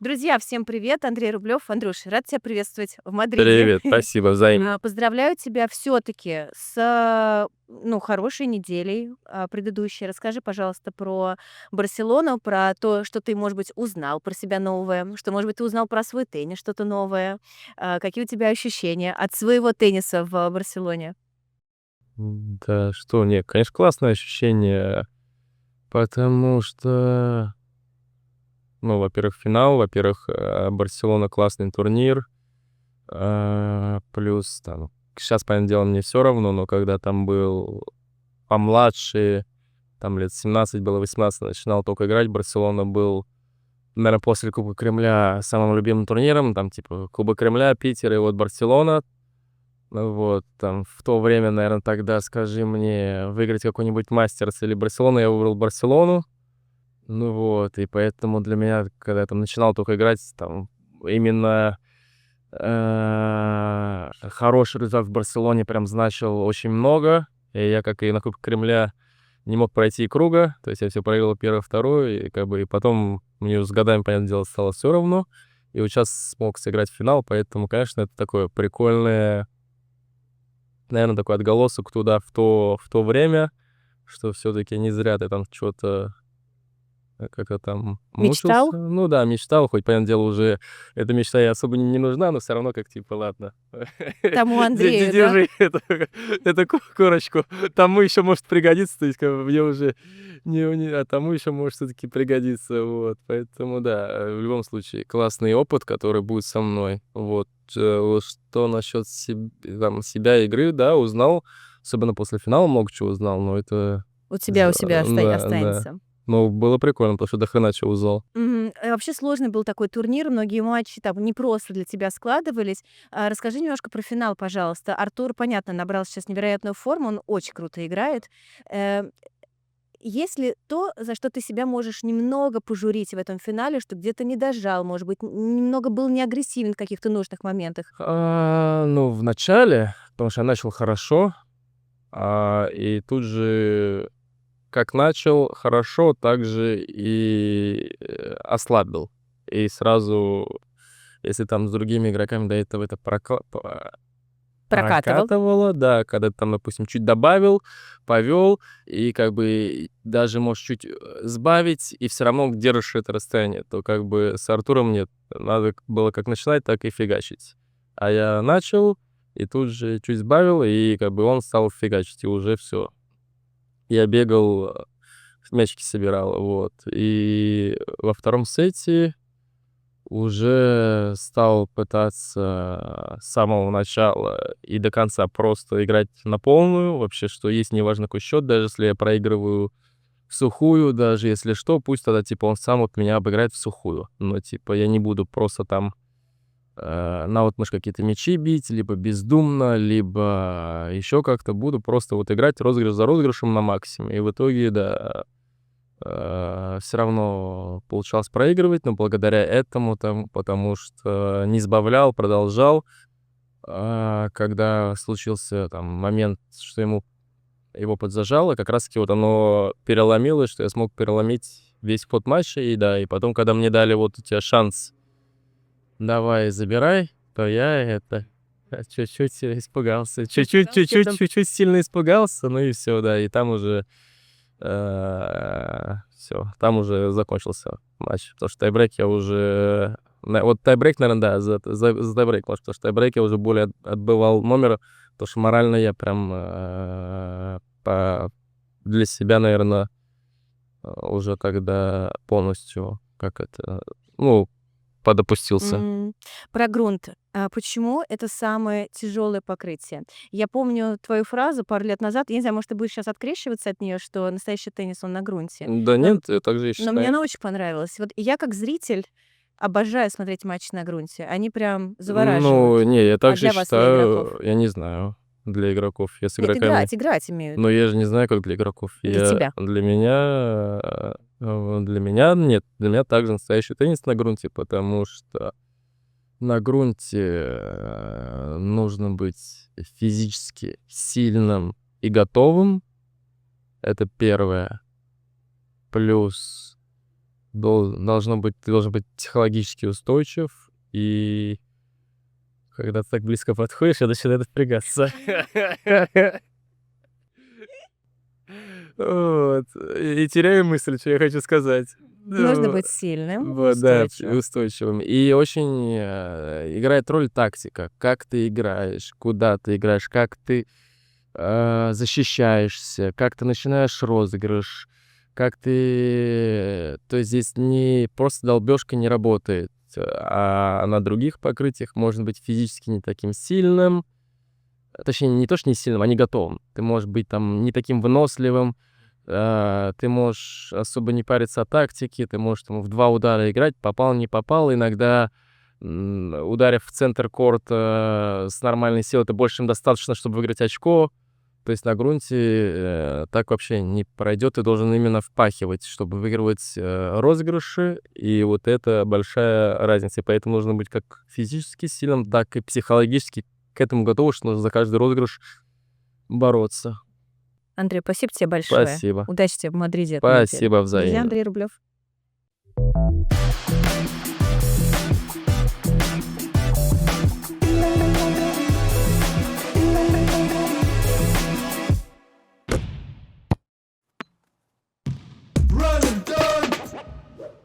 Друзья, всем привет! Андрей Рублев. Андрюш, рад тебя приветствовать в Мадриде. Привет, спасибо, взаимно. Поздравляю тебя все-таки с хорошей неделей предыдущей. Расскажи, пожалуйста, про Барселону, про то, что ты, может быть, узнал про себя новое, что, может быть, ты узнал про свой теннис что-то новое. Какие у тебя ощущения от своего тенниса в Барселоне? Да что, не, конечно, классное ощущение, потому что, ну, во-первых, финал, во-первых, Барселона классный турнир, плюс там сейчас, понятное дело, мне все равно, но когда там был помладше, там лет 17 было, 18, начинал только играть, Барселона был, наверное, после Кубка Кремля самым любимым турниром, там типа Кубок Кремля, Питер и вот Барселона. Ну вот, там в то время, наверное, тогда, скажи мне, выиграть какой-нибудь Мастерс или Барселону, я выбрал Барселону. Ну вот, и поэтому для меня, когда я там начинал только играть, там именно, хороший результат в Барселоне прям значил очень много. И я, как и на Кубке Кремля, не мог пройти и круга. То есть я все проиграл первый, второй, и как бы и потом мне уже с годами, понятное дело, стало все равно. И вот щас смог сыграть в финал, поэтому, конечно, это такое прикольное, наверное, такой отголосок туда, в то время, что все таки не зря ты там чё то, как-то там Мечтал? мучился. Ну да, мечтал, хоть, понятное дело, уже эта мечта и особо не нужна, но все равно как типа ладно. Тому Андрею, да? Держи эту корочку, тому еще может пригодиться, то есть как бы мне уже не, а тому еще может все таки пригодиться, вот. Поэтому да, в любом случае классный опыт, который будет со мной. Вот, вот что насчет себя, игры, да, узнал, особенно после финала много чего узнал, но это У себя да, да. останется. Ну, было прикольно, потому что до хрена чего узнал. Вообще сложный был такой турнир, многие матчи там не просто для тебя складывались. Расскажи немножко про финал, пожалуйста. Артур, понятно, набрал сейчас невероятную форму, он очень круто играет. Э, Есть ли то, за что ты себя можешь немного пожурить в этом финале, что где-то не дожал, может быть, немного был не агрессивен в каких-то нужных моментах? Ну, в начале, потому что я начал хорошо, и тут же, как начал хорошо, так же и, ослабил. И сразу, если там с другими игроками до этого это Прокатывал. прокатывало, да, когда ты там, допустим, чуть добавил, повел, и как бы даже можешь чуть, сбавить, и все равно держишь это расстояние, то как бы с Артуром нет. Надо было как начинать, так и фигачить. А я начал, и тут же чуть сбавил, и как бы он стал фигачить, и уже все. Я бегал, мячики собирал, вот. И во втором сете уже стал пытаться с самого начала и до конца просто играть на полную. Вообще, что есть, неважно какой счет, даже если я проигрываю в сухую, даже если что, пусть тогда, типа, он сам вот меня обыграет в сухую. Но, типа, я не буду просто там наотмашь какие-то мячи бить, либо бездумно, либо еще как-то буду просто вот играть розыгрыш за розыгрышем на максимуме. И в итоге, да, все равно получалось проигрывать, но благодаря этому там, потому что не сбавлял, продолжал. Когда случился там момент, что его подзажало, как раз таки вот оно переломилось, что я смог переломить весь ход матча. И да, и потом, когда мне дали вот у тебя шанс, давай, забирай, то я это чуть-чуть испугался. Чуть-чуть, Испугался, чуть-чуть, там чуть-чуть сильно испугался, ну и все, да. И там уже все, там уже закончился матч. Потому что тайбрейк я уже вот тайбрейк, наверно, да, за тайбрейк, может, потому что тайбрейк я уже более отбывал номер, потому что морально я прям, по для себя, наверно, уже тогда полностью, как это, ну, подопустился. М, Про грунт. Почему это самое тяжелое покрытие? Я помню твою фразу пару лет назад, я не знаю, может, ты будешь сейчас открещиваться от нее, что настоящий теннис, он на грунте. Да Но нет, я так же и но мне считаю. она очень понравилась. Вот я как зритель обожаю смотреть матчи на грунте. Они прям Ну, завораживают. не, я А также для вас, для игроков? считаю, я не знаю, для игроков. Я с Нет, игроками. играть имею в Но виду. я же не знаю, как для игроков. Для тебя. Для меня нет. Для меня также настоящий теннис на грунте, потому что на грунте, нужно быть физически сильным и готовым. Это первое. Плюс, ты должен быть психологически устойчив, и когда ты так близко подходишь, я начинаю напрягаться. Вот. И теряю мысль, что я хочу сказать. Нужно Ну, быть сильным и вот, да, устойчивым. устойчивым. И очень играет роль тактика. Как ты играешь, куда ты играешь, как ты защищаешься, как ты начинаешь розыгрыш, как ты... То есть здесь не просто долбежка не работает, а на других покрытиях можно быть физически не таким сильным, точнее, не то, что не сильным, а не готовым. Ты можешь быть там не таким выносливым, ты можешь особо не париться о тактике, ты можешь там в 2 удара играть, попал, не попал. Иногда, ударив в центр корта с нормальной силой, это больше чем достаточно, чтобы выиграть очко. То есть на грунте, так вообще не пройдет. Ты должен именно впахивать, чтобы выигрывать, розыгрыши. И вот это большая разница. И поэтому нужно быть как физически сильным, так и психологически к этому готовым, что нужно за каждый розыгрыш бороться. Андрей, спасибо тебе большое. Спасибо. Удачи тебе в Мадриде эту неделю. Спасибо Друзья, взаимно. Андрей Рублев.